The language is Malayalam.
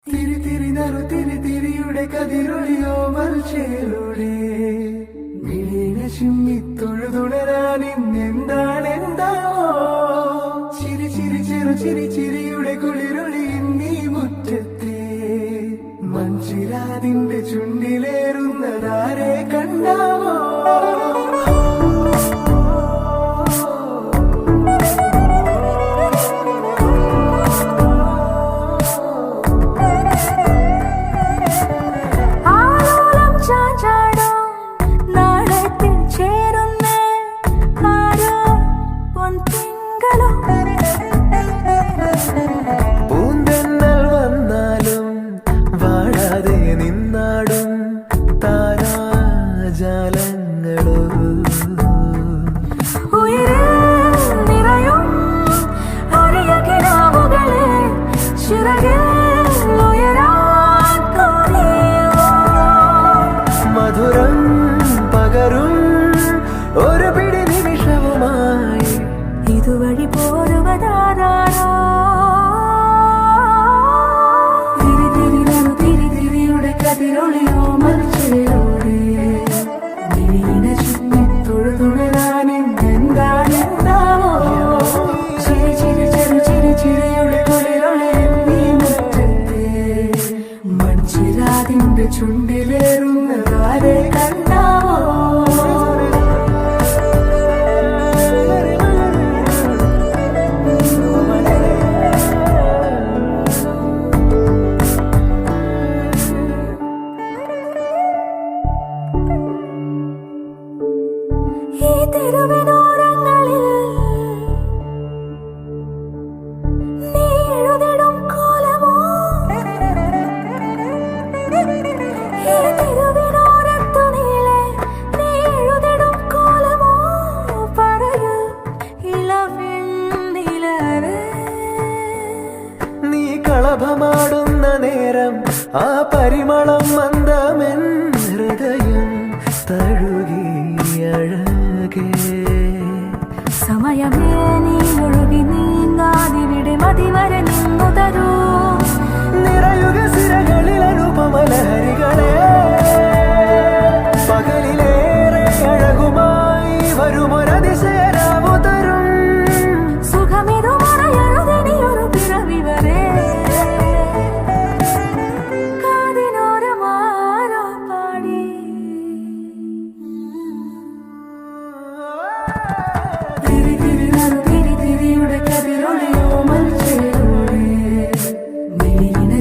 തിരി തിരി നറു തിരി തിരിയുടെ കതിരൊളിയോ മൽച്ചേരുടെ മിഴിനെ ചിമ്മി തൊഴുതുണരാൻ ഇന്നെന്താണ് എന്താവോ ചിരി ചിരി ചെറു ചിരി ചിരിയുടെ കുളിരൊളി നീ മുറ്റത്തെ മഞ്ചിരാതിന്റെ ചുണ്ടിലേറുന്നതാരെ കണ്ടാവോ പൂന്തെന്നൽ വന്നാലും വാഴാതെ നിന്നാടും താരാജാലങ്ങളോ മധുരം പകരും ഒരു പിടി നിമിഷവുമായി ഇതുവഴി പോരുവതാരോ തിരിതിരിയുടെ കതിരൊളിയോ മൽച്ചേരോടെ മിഴിനെ ചുറ്റി തൊഴുതുണരാൻ എന്താണെന്താവോ ചിരി ചിരി ചെറു ചിരി ചിരിയുടെ കുളിരൊളി നീ മുറ്റത്തെ മൺചിരാതിന്റെ ചുണ്ടിലേറുന്നതാരെ കണ്ടാവോ ഈ തെരുവിനോരങ്ങളിൽ നീ എഴുതിടും കോലമോ ഈ തെരുവിനോരത്തു നീളെ നീ എഴുതിടും കോലമോ പറയൂ ഇളവെണ്ണിലരെ നീ കളഭമാടുന്ന നേരം ആ പരിമളം മന്ദമെൻ ഹൃദയം തഴുകി അഴകേ സമയമേ നീ ഒഴുകി നീങ്ങാതിവിടെ മതിവരെ നിന്നു തരൂ നിറയുക സിരകളിൽ അനുപമലഹരികളെ പകലിലേറെ അഴകുമായി വരുമൊരതിശയരാവു തരും സുഖമിതു മറയരുതിനിയൊരു പിറവി വരെ കാതിനോരമാരോ പാടി തിരി തിരി നറു തിരി തിരിയുടെ കതിരൊളിയോ മൽച്ചേരോടെ മിഴിനെ